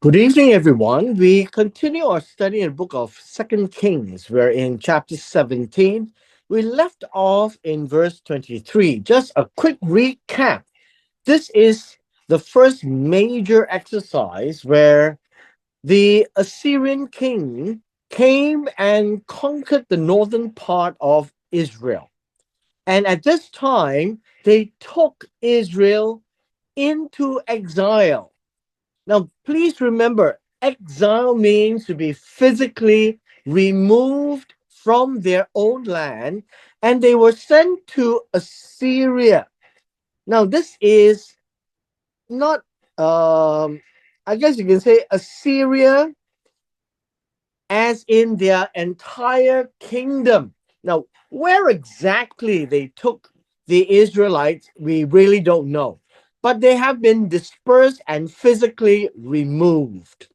Good evening, everyone. We continue our study in the book of Second Kings. We're in chapter 17. We left off in verse 23. Just a quick recap. This is the first major exercise where the Assyrian king came and conquered the northern part of Israel. And at this time, they took Israel into exile. Now, please remember, exile means to be physically removed from their own land, and they were sent to Assyria. Now, this is not, I guess you can say Assyria as in their entire kingdom. Now, where exactly they took the Israelites, we really don't know, but they have been dispersed and physically removed.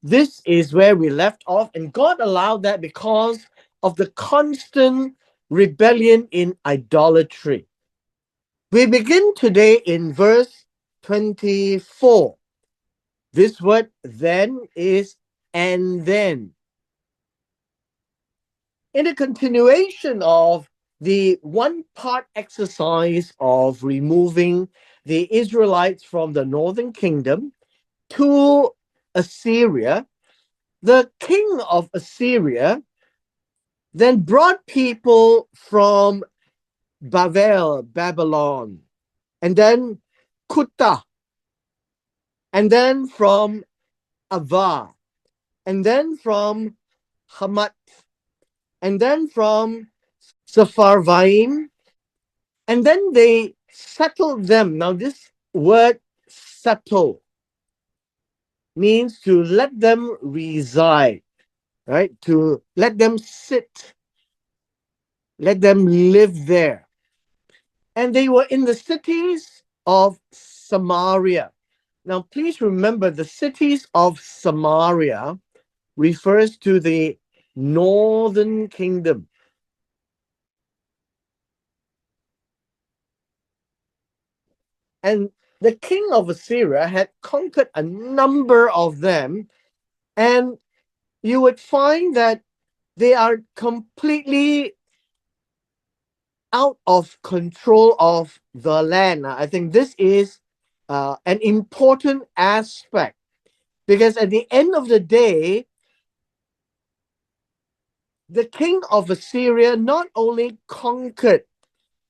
This is where we left off, and God allowed that because of the constant rebellion in idolatry. We begin today in verse 24. This word then is and then. In a continuation of the one part exercise of removing the Israelites from the northern kingdom to Assyria, the king of Assyria then brought people from Babylon, and then Kuta, and then from Ava, and then from Hamat, and then from Sepharvaim, and then they settled them. Now, this word settle means to let them reside, right? To let them sit, let them live there. And they were in the cities of Samaria. Now, please remember the cities of Samaria refers to the northern kingdom. And the king of Assyria had conquered a number of them, and you would find that they are completely out of control of the land. I think this is an important aspect because at the end of the day, the king of Assyria not only conquered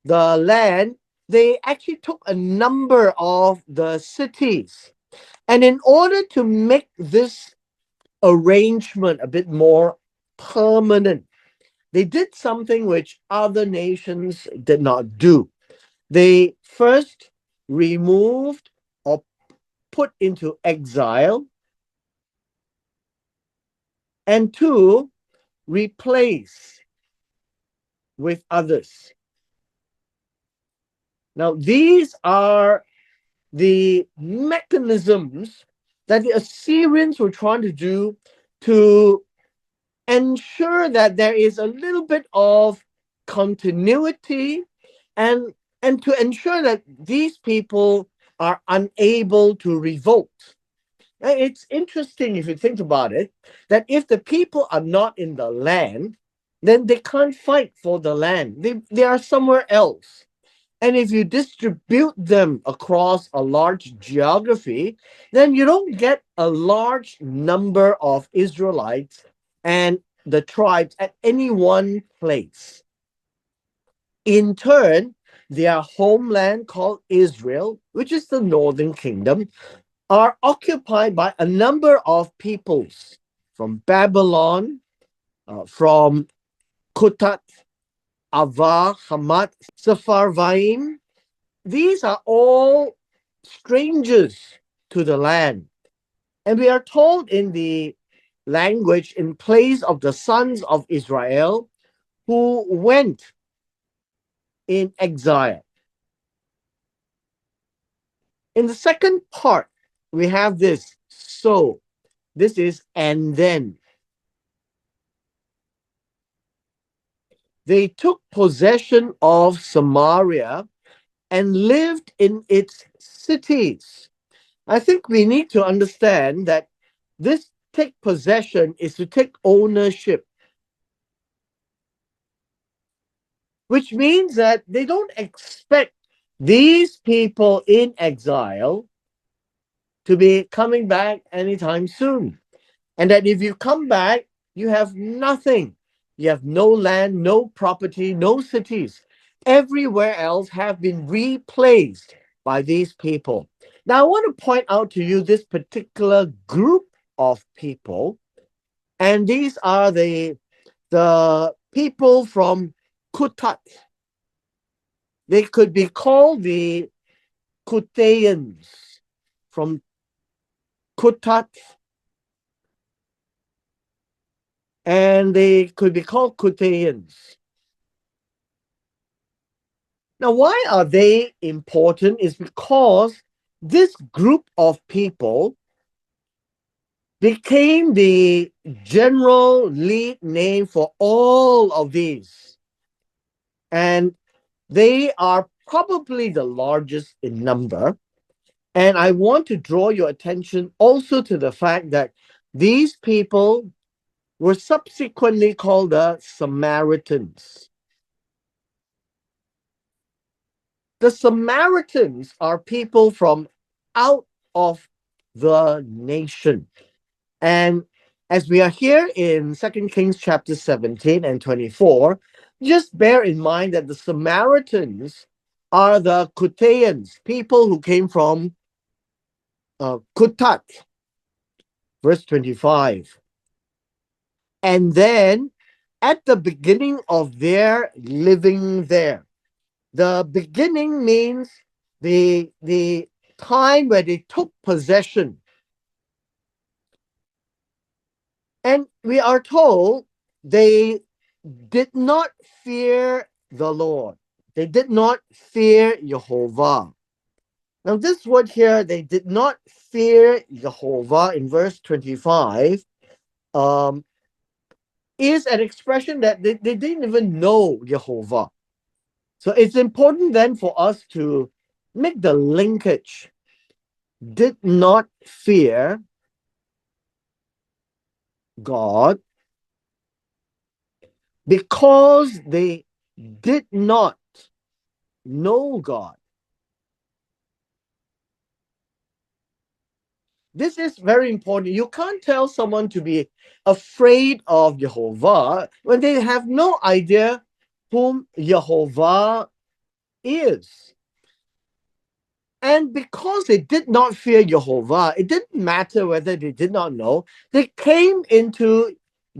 the land, they actually took a number of the cities. And in order to make this arrangement a bit more permanent, they did something which other nations did not do. They first removed or put into exile, and two, replace with others. Now, these are the mechanisms that the Assyrians were trying to do to ensure that there is a little bit of continuity and to ensure that these people are unable to revolt. It's interesting if you think about it, that if the people are not in the land, then they can't fight for the land. They are somewhere else. And if you distribute them across a large geography, then you don't get a large number of Israelites and the tribes at any one place. In turn, their homeland called Israel, which is the northern kingdom, are occupied by a number of peoples from Babylon, from Kutat, Ava, Hamat, Sepharvaim. These are all strangers to the land. And we are told in the language, in place of the sons of Israel who went in exile. In the second part, we have this so. This is and then. They took possession of Samaria and lived in its cities. I think we need to understand that This take possession is to take ownership, which means that they don't expect these people in exile to be coming back anytime soon. And that if you come back, you have nothing. You have no land, no property, no cities. Everywhere else have been replaced by these people. Now, I want to point out to you this particular group of people, and these are the people from Kutat. They could be called the Kutayans from Kutat, and they could be called Kutayans. Now, why are they important? Is because this group of people became the general lead name for all of these. And they are probably the largest in number. And I want to draw your attention also to the fact that these people were subsequently called the Samaritans. The Samaritans are people from out of the nation. And as we are here in 2 Kings chapter 17 and 24, just bear in mind that the Samaritans are the Kutayans, people who came from Kutat, verse 25. And then at the beginning of their living there, the beginning means the time where they took possession. And we are told they did not fear the Lord. They did not fear Jehovah. Now, this word here, they did not fear Jehovah in verse 25, um, is an expression that they didn't even know Jehovah. So it's important then for us to make the linkage. Did not fear God because they did not know God. This is very important. You can't tell someone to be afraid of Jehovah when they have no idea whom Jehovah is. And because they did not fear Jehovah, it didn't matter whether they did not know, they came into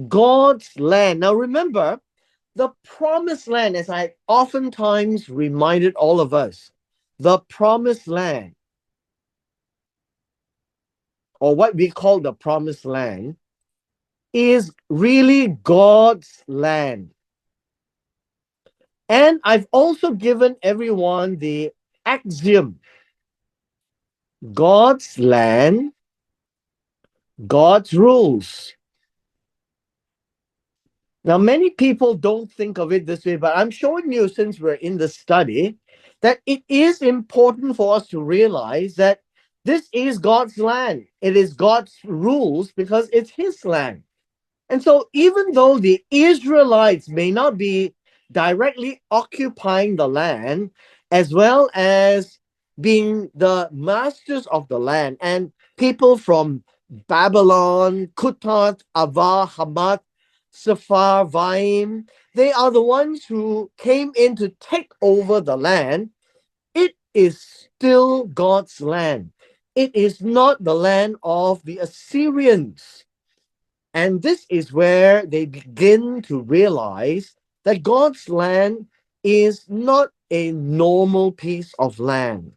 God's land. Now remember, the promised land, as I oftentimes reminded all of us, the promised land, or what we call the promised land, is really God's land. And I've also given everyone the axiom: God's land, God's rules. Now, many people don't think of it this way, but I'm showing you, since we're in the study, that it is important for us to realize that this is God's land. It is God's rules because it's His land. And so, even though the Israelites may not be directly occupying the land, as well as being the masters of the land, and people from Babylon, Kutat, Ava, Hamat, Sepharvaim, they are the ones who came in to take over the land. It is still God's land. It is not the land of the Assyrians. And this is where they begin to realize that God's land is not a normal piece of land.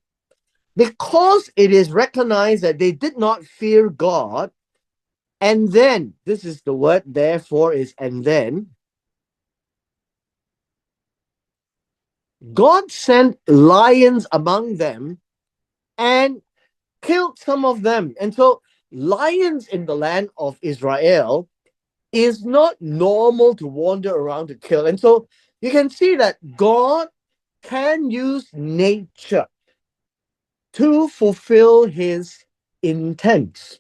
Because it is recognized that they did not fear God, and then, this is the word, therefore, is and then, God sent lions among them and killed some of them. And so, lions in the land of Israel is not normal to wander around to kill. And so you can see that God can use nature to fulfill his intents.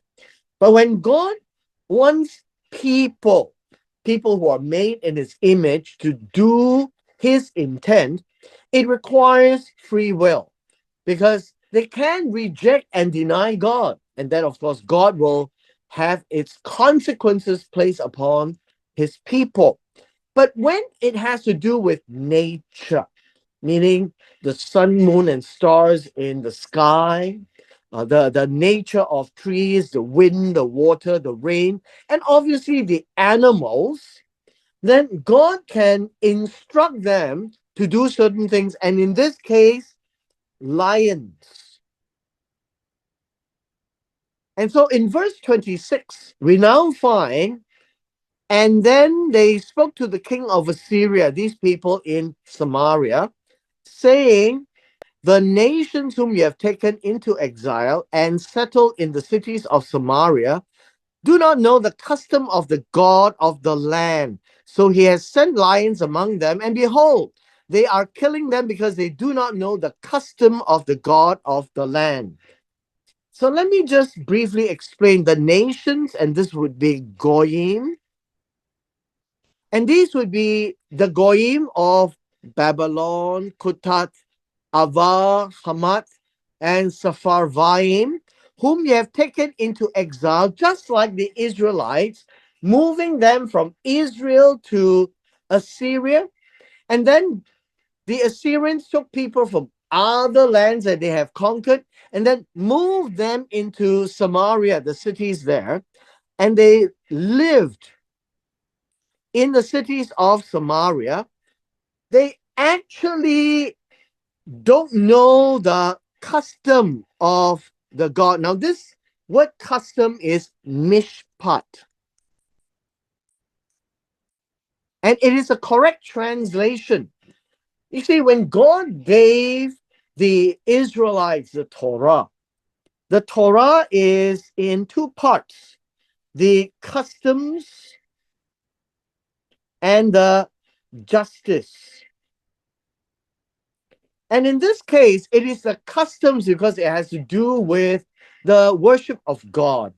But when God wants people, people who are made in his image, to do his intent, it requires free will, because they can reject and deny God. And then, of course, God will have its consequences placed upon his people. But when it has to do with nature, meaning the sun, moon, and stars in the sky, the nature of trees, the wind, the water, the rain, and obviously the animals, then God can instruct them to do certain things. And in this case, lions. And so in verse 26, we now find, and then they spoke to the king of Assyria, these people in Samaria, saying, the nations whom you have taken into exile and settled in the cities of Samaria do not know the custom of the God of the land. So he has sent lions among them, and behold, they are killing them because they do not know the custom of the God of the land. So let me just briefly explain the nations, and this would be Goyim, and these would be the Goyim of Babylon, Kutat, Ava, Hamat, and Sepharvaim, whom you have taken into exile, just like the Israelites, moving them from Israel to Assyria. And then the Assyrians took people from other lands that they have conquered and then moved them into Samaria, the cities there, and they lived in the cities of Samaria. They actually don't know the custom of the God. Now, this word custom is mishpat, and it is a correct translation. You see, when God gave the Israelites the Torah is in two parts: the customs and the justice. And in this case, it is the customs because it has to do with the worship of God.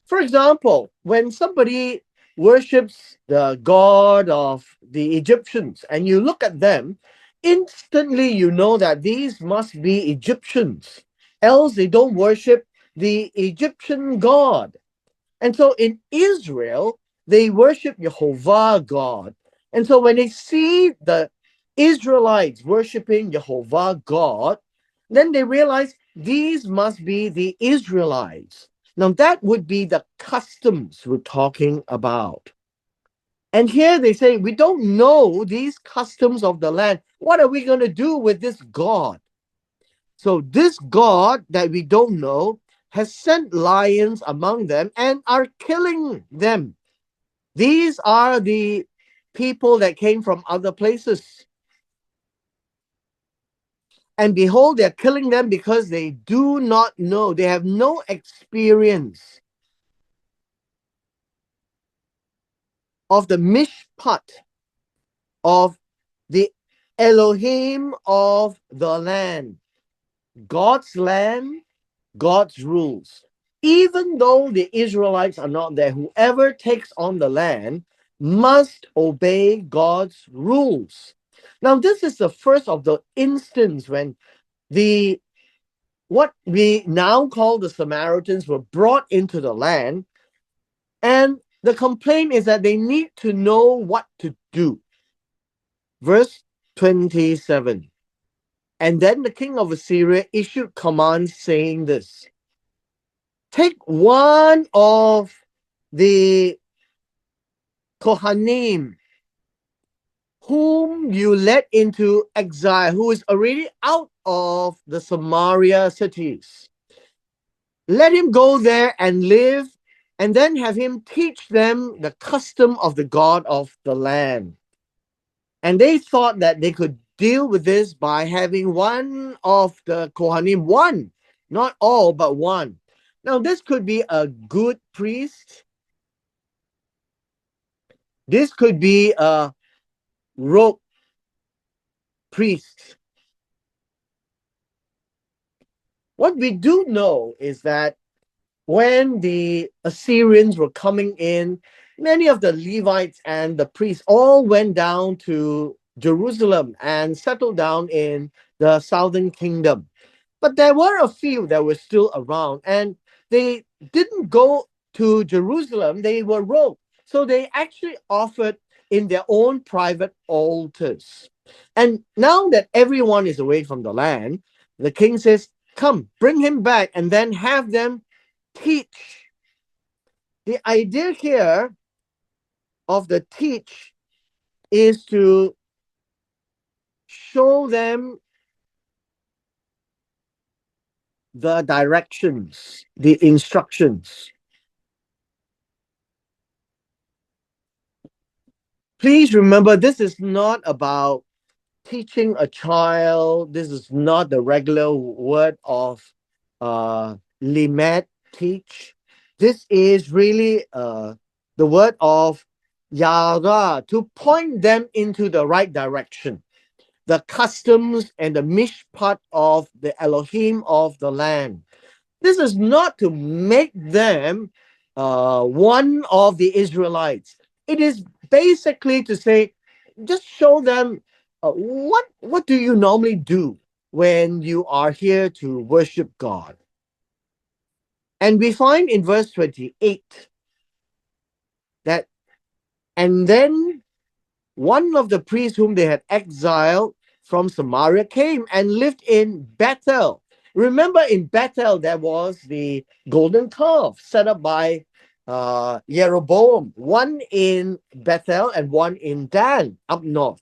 For example, when somebody worships the god of the Egyptians and you look at them, instantly you know that these must be Egyptians, else they don't worship the Egyptian god. And so in Israel, they worship Jehovah God. And so when they see the Israelites worshiping Jehovah God, then they realize these must be the Israelites. Now, that would be the customs we're talking about. And here they say, we don't know these customs of the land. What are we going to do with this God? So, this God that we don't know has sent lions among them and are killing them. These are the people that came from other places. And behold, they're killing them because they do not know, they have no experience of the mishpat, of the Elohim of the land, God's land, God's rules. Even though the Israelites are not there, whoever takes on the land must obey God's rules. Now, this is the first of the instance when the what we now call the Samaritans were brought into the land, and the complaint is that they need to know what to do. Verse 27. And then the king of Assyria issued commands saying this: take one of the Kohanim whom you led into exile, who is already out of the Samaria cities. Let him go there and live, and then have him teach them the custom of the God of the land. And they thought that they could deal with this by having one of the Kohanim, one, not all, but one. Now, this could be a good priest. This could be a rogue priest. What we do know is that when the Assyrians were coming in, many of the Levites and the priests all went down to Jerusalem and settled down in the southern kingdom. But there were a few that were still around, and they didn't go to Jerusalem, they were rogue. So they actually offered in their own private altars. And now that everyone is away from the land, the king says, come, bring him back, and then have them teach. The idea here of the teach is to show them the directions, the instructions. Please remember, this is not about teaching a child. This is not the regular word of limet, teach. This is really the word of yara, to point them into the right direction, the customs and the mishpat of the Elohim of the land. This is not to make them one of the Israelites. It is basically to say, just show them what do you normally do when you are here to worship God. And we find in verse 28 that, and then one of the priests whom they had exiled from Samaria came and lived in Bethel. Remember, in Bethel, there was the golden calf set up by Jeroboam, one in Bethel and one in Dan, up north.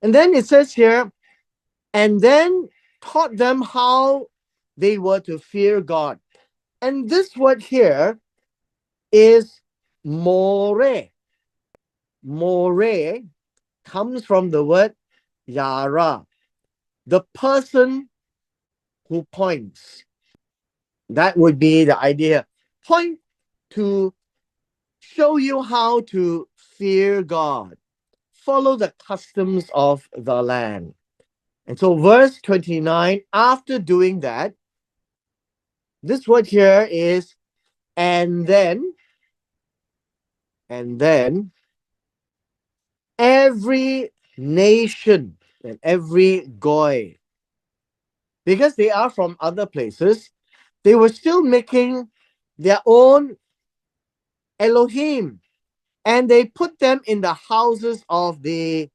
And then it says here, and then taught them how they were to fear God. And this word here is more. More comes from the word yara, the person who points. That would be the idea. Point to show you how to fear God, follow the customs of the land. And so, verse 29, after doing that, this word here is and then, every nation and every goy, because they are from other places, they were still making their own Elohim, and they put them in the houses of the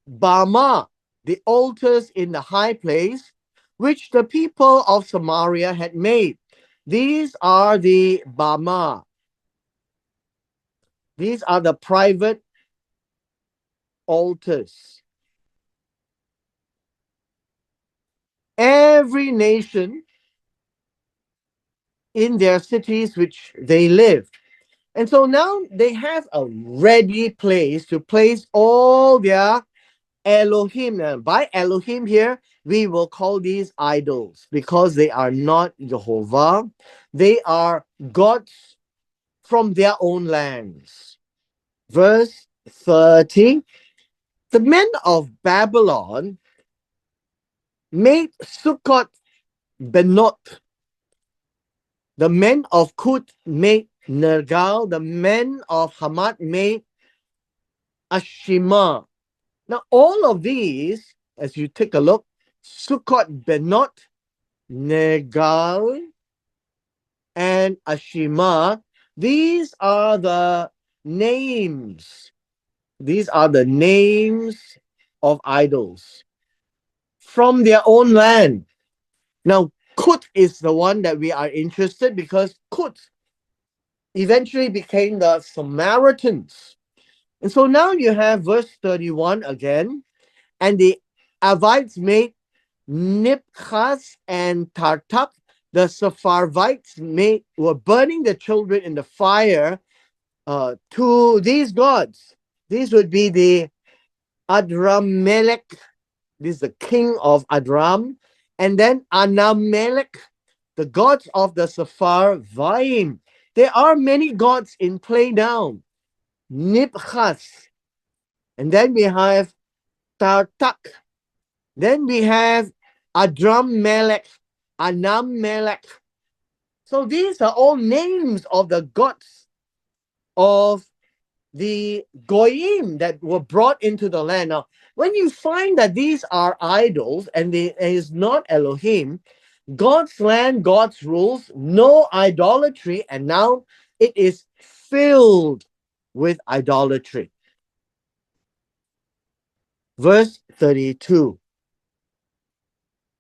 Bama, the altars in the high place, which the people of Samaria had made. These are the Bama. These are the private altars. Every nation in their cities which they lived. And so now they have a ready place to place all their Elohim. And by Elohim here, we will call these idols because they are not Jehovah. They are gods from their own lands. Verse 30, the men of Babylon made Sukkot Benot. The men of Kut made Nergal. The men of Hamat made Ashima. Now, all of these, as you take a look, Sukkot Benot, Nergal, and Ashima, these are the names. These are the names of idols from their own land. Now, Kut is the one that we are interested because Kut eventually became the Samaritans. And so now you have verse 31 again, and the Avites made Nibchas and Tartak. The Sepharvites were burning the children in the fire to these gods. These would be the Adramelech. This is the king of Adram. And then Anamelech, the gods of the Sepharvaim. There are many gods in play now. Nibchas. And then we have Tartak. Then we have Adram Melech, Anam Melech. So these are all names of the gods of the Goyim that were brought into the land. Now, when you find that these are idols and it is not Elohim, God's land, God's rules, no idolatry, and now it is filled with idolatry. Verse 32.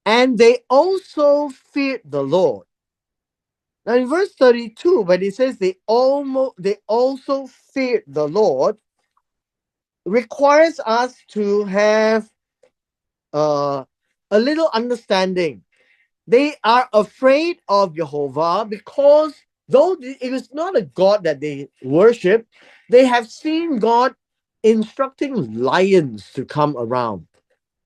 And they also feared the Lord. Now in verse 32, when it says they also feared the Lord, requires us to have a little understanding. They are afraid of Jehovah because though it is not a God that they worship, they have seen God instructing lions to come around.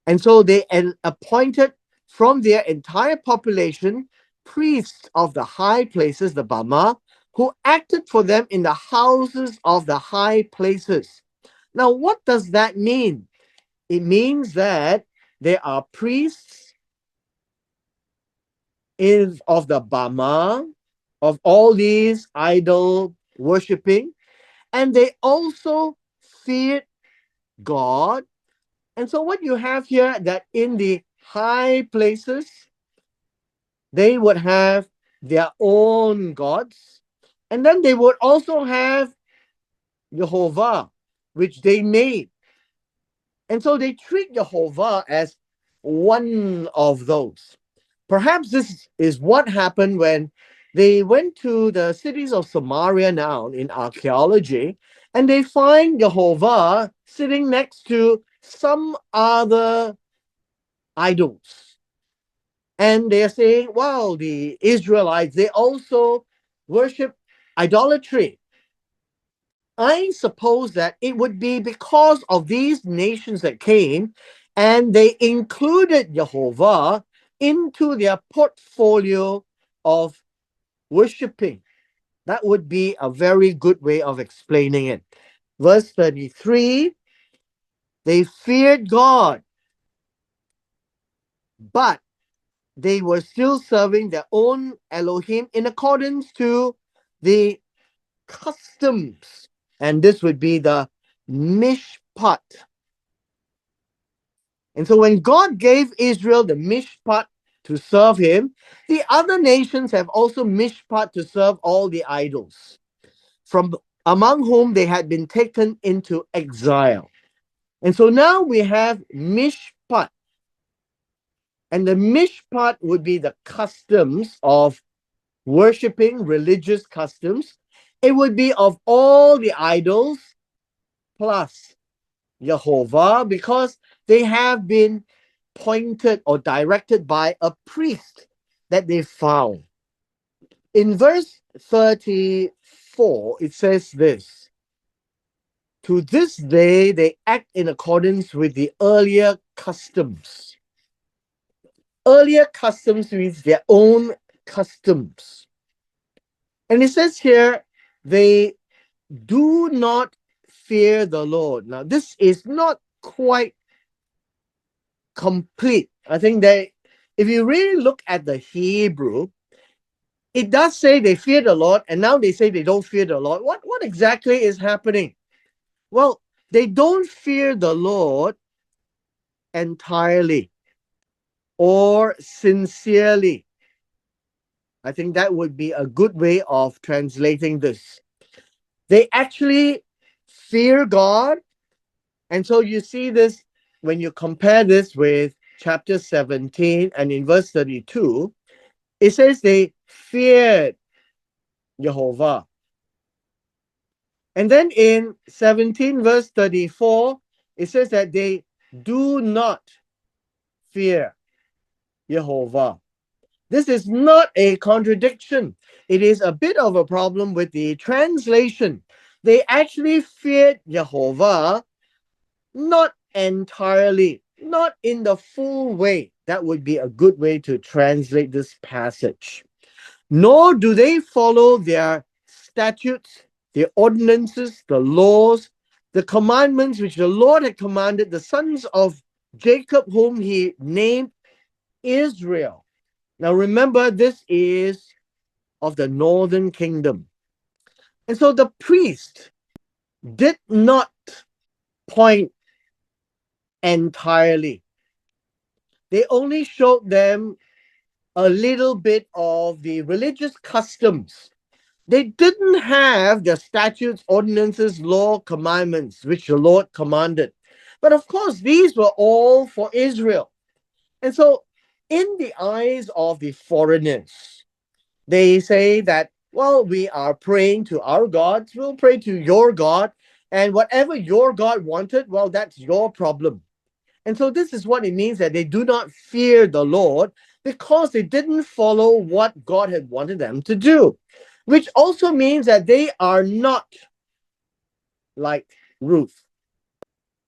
And so they appointed from their entire population priests of the high places, the Bama, who acted for them in the houses of the high places. Now, what does that mean? It means that there are priests of the Bama, of all these idol worshipping, and they also feared God. And so what you have here, that in the high places, they would have their own gods, and then they would also have Jehovah, which they made. And so they treat Jehovah as one of those. Perhaps this is what happened when they went to the cities of Samaria now in archaeology, and they find Jehovah sitting next to some other idols. And they're saying, wow, the Israelites, they also worship idolatry. I suppose that it would be because of these nations that came and they included Jehovah into their portfolio of worshiping. That would be a very good way of explaining it. Verse 33, they feared God, but they were still serving their own Elohim in accordance to the customs. And this would be the mishpat. And so when God gave Israel the mishpat to serve him, the other nations have also mishpat to serve all the idols, from among whom they had been taken into exile. And so now we have mishpat. And the mishpat would be the customs of worshipping, religious customs. It would be of all the idols plus Jehovah, because they have been pointed or directed by a priest that they found. In verse 34, it says this: to this day, they act in accordance with the earlier customs. Earlier customs means their own customs. And it says here, they do not fear the Lord. Now, this is not quite complete. I think that if you really look at the Hebrew, it does say they fear the Lord, and now they say they don't fear the Lord. What exactly is happening? Well, they don't fear the Lord entirely or sincerely. I think that would be a good way of translating this. They actually fear God. And so you see this when you compare this with chapter 17 and in verse 32, it says they feared Jehovah. And then in 17 verse 34, it says that they do not fear Jehovah. This is not a contradiction. It is a bit of a problem with the translation. They actually feared Jehovah, not entirely, not in the full way. That would be a good way to translate this passage. Nor do they follow their statutes, the ordinances, the laws, the commandments which the Lord had commanded the sons of Jacob, whom he named Israel. Now remember, this is of the northern kingdom. And so the priest did not point entirely. They only showed them a little bit of the religious customs. They didn't have the statutes, ordinances, law, commandments, which the Lord commanded. But of course, these were all for Israel. And so, in the eyes of the foreigners, they say that, well, we are praying to our gods, we'll pray to your God, and whatever your God wanted, well, that's your problem. And so this is what it means that they do not fear the Lord because they didn't follow what God had wanted them to do, which also means that they are not like Ruth.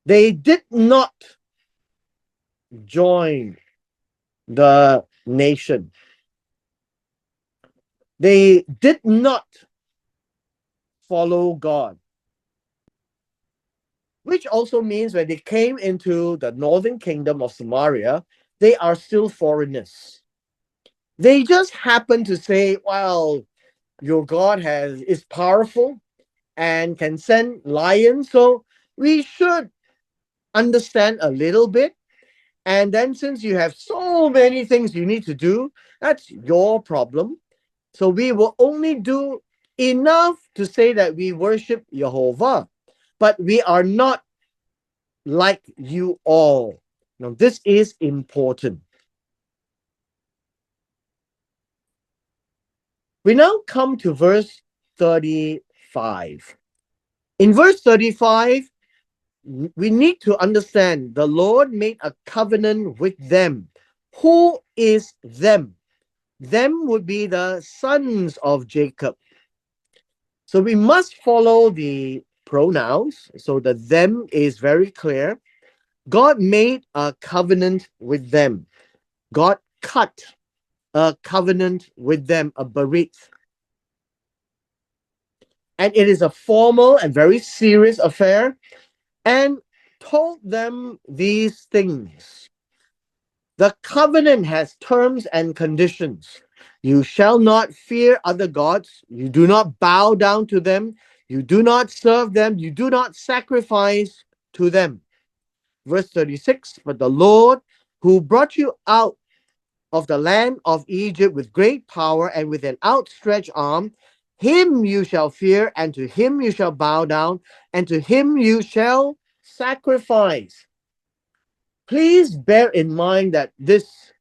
They did not join the nation. They did not follow God, which also means when they came into the northern kingdom of Samaria, they are still foreigners. They just happen to say, well, your God is powerful and can send lions, so we should understand a little bit. And then since you have so many things you need to do, that's your problem. So we will only do enough to say that we worship Jehovah, but we are not like you all. Now, this is important. We now come to verse 35. In verse 35, we need to understand the Lord made a covenant with them. Who is them? Them would be the sons of Jacob. So we must follow the pronouns. So the them is very clear. God made a covenant with them. God cut a covenant with them, a berit. And it is a formal and very serious affair, and told them these things. The covenant has terms and conditions. You shall not fear other gods. You do not bow down to them. You do not serve them. You do not sacrifice to them. Verse 36, but the Lord who brought you out of the land of Egypt with great power and with an outstretched arm, him you shall fear, and to him you shall bow down, and to him you shall sacrifice. Please bear in mind that this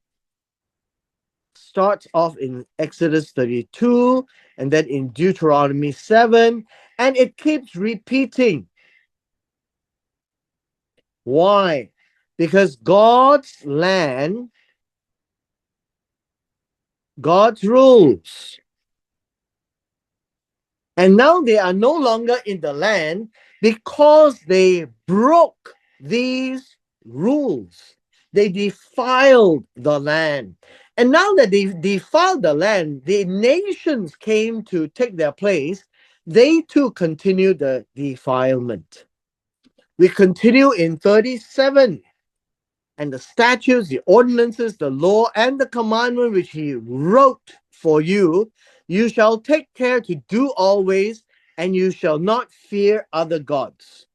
starts off in Exodus 32 and then in Deuteronomy 7, and it keeps repeating. Why? Because God's land, God's rules. And now they are no longer in the land because they broke these rules. They defiled the land. And now that they defiled the land, the nations came to take their place. They too continue the defilement. We continue in 37. And the statutes, the ordinances, the law, and the commandment which he wrote for you, you shall take care to do always, and you shall not fear other gods.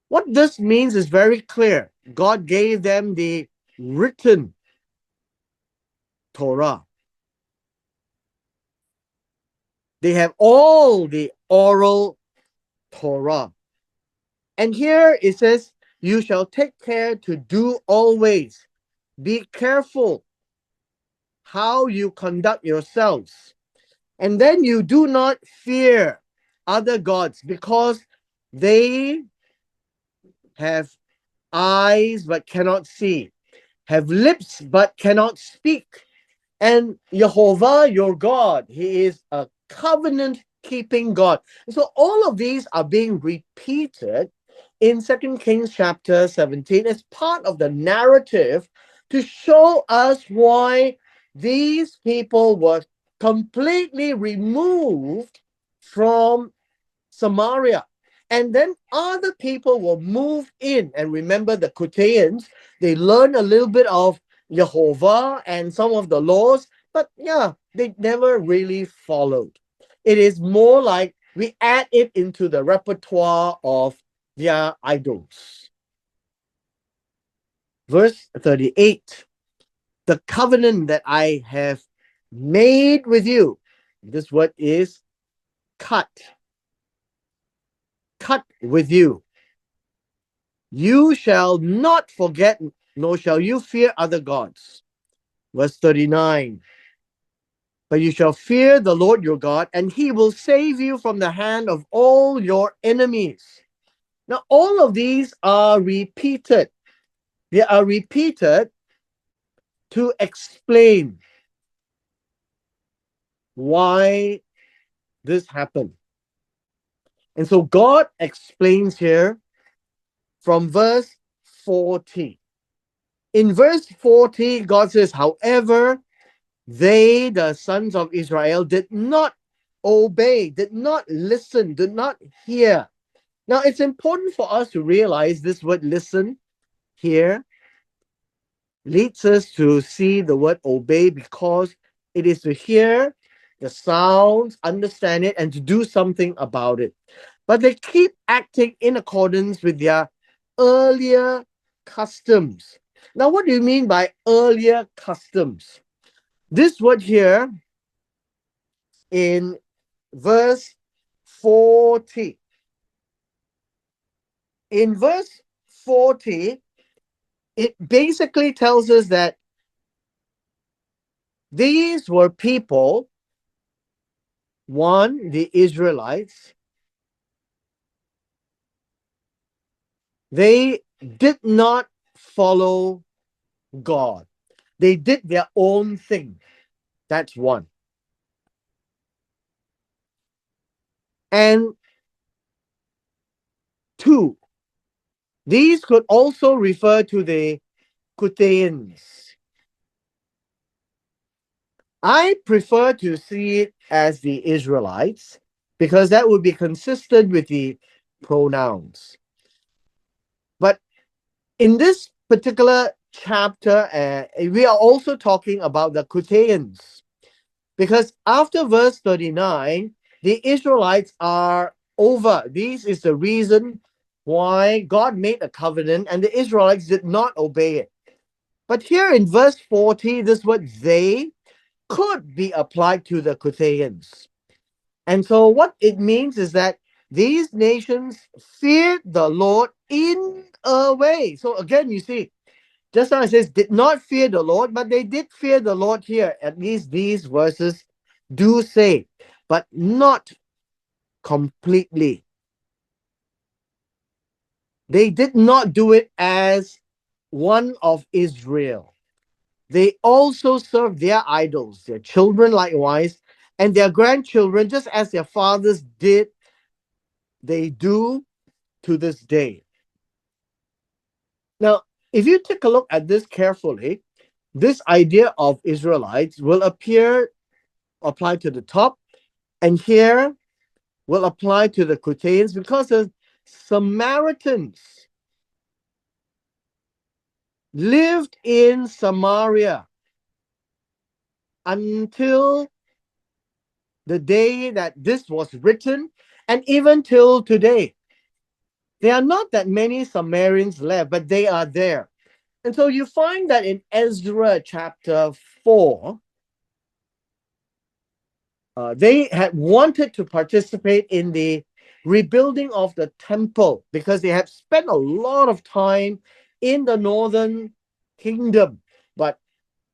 What this means is very clear. God gave them the written Torah. They have all the oral Torah. And here it says, you shall take care to do always. Be careful how you conduct yourselves. And then you do not fear other gods because they have eyes but cannot see, have lips but cannot speak. And Jehovah, your God, he is a covenant keeping God. So all of these are being repeated in 2 Kings chapter 17 as part of the narrative to show us why these people were completely removed from Samaria. And then other people were moved in. And remember the Cutaeans, they learned a little bit of Jehovah and some of the laws. But yeah, they never really followed. It is more like we add it into the repertoire of their idols. Verse 38, the covenant that I have made with you. This word is cut. Cut with you. You shall not forget, nor shall you fear other gods. Verse 39, but you shall fear the Lord your God, and he will save you from the hand of all your enemies. Now, all of these are repeated. They are repeated to explain why this happened. And so God explains here from verse 40. In verse 40, God says, however, they, the sons of Israel, did not obey, did not listen, did not hear. Now, it's important for us to realize this word listen here leads us to see the word obey, because it is to hear the sounds, understand it, and to do something about it. But they keep acting in accordance with their earlier customs. Now, what do you mean by earlier customs? This word here in verse 40. In verse 40, it basically tells us that these were people, one, the Israelites, they did not follow God. They did their own thing. That's one. And two, these could also refer to the Cutheans. I prefer to see it as the Israelites because that would be consistent with the pronouns. But in this particular chapter, we are also talking about the Cutheans, because after verse 39, the Israelites are over. This is the reason why God made a covenant and the Israelites did not obey it. But here in verse 40, this word they could be applied to the Cutheans. And so what it means is that these nations feared the Lord in a way. So again, you see, just now it says did not fear the Lord, but they did fear the Lord here. At least these verses do say, but not completely. They did not do it as one of Israel. They also served their idols, their children likewise, and their grandchildren, just as their fathers did, they do to this day. Now, if you take a look at this carefully, this idea of Israelites will apply to the top, and here will apply to the Cutheans, because the Samaritans lived in Samaria until the day that this was written, and even till today. There are not that many Samaritans left, but they are there. And so you find that in Ezra chapter 4, they had wanted to participate in the rebuilding of the temple because they had spent a lot of time in the northern kingdom. But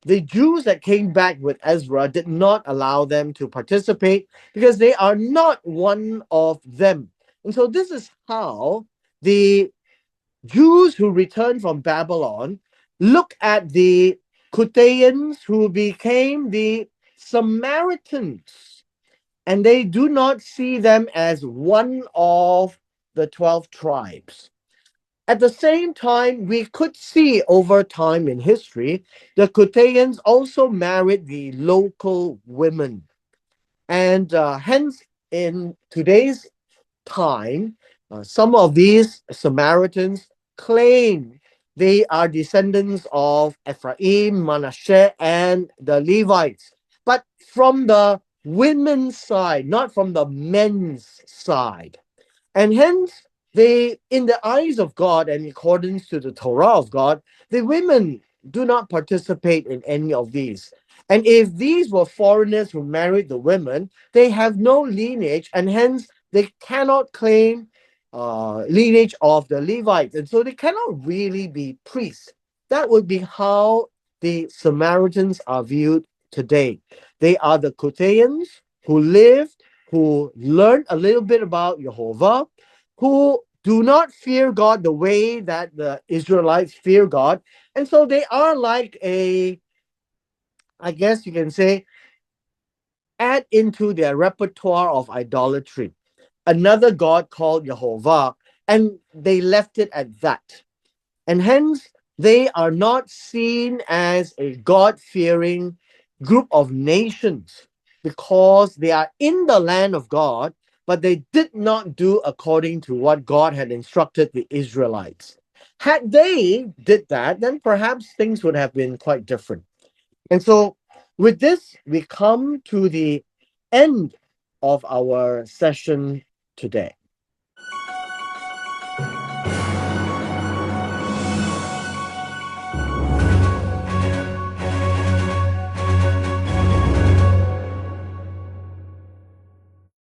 the Jews that came back with Ezra did not allow them to participate because they are not one of them. And so this is how the Jews who returned from Babylon look at the Cutheans who became the Samaritans, and they do not see them as one of the 12 tribes. At the same time, we could see over time in history, the Cutheans also married the local women. And hence, in today's time, some of these Samaritans claim they are descendants of Ephraim, Manasseh, and the Levites. but from the women's side, not from the men's side. And hence, they, in the eyes of God and according to the Torah of God, the women do not participate in any of these. And if these were foreigners who married the women, they have no lineage, and hence they cannot claim lineage of the Levites. And so they cannot really be priests. That would be how the Samaritans are viewed today. They are the Cuthians who lived, who learned a little bit about Jehovah, who do not fear God the way that the Israelites fear God. And so they are like a, I guess you can say, add into their repertoire of idolatry another God called Jehovah, and they left it at that. And hence, they are not seen as a God fearing group of nations because they are in the land of God, but they did not do according to what God had instructed the Israelites. Had they did that, then perhaps things would have been quite different. And so, with this, we come to the end of our session today.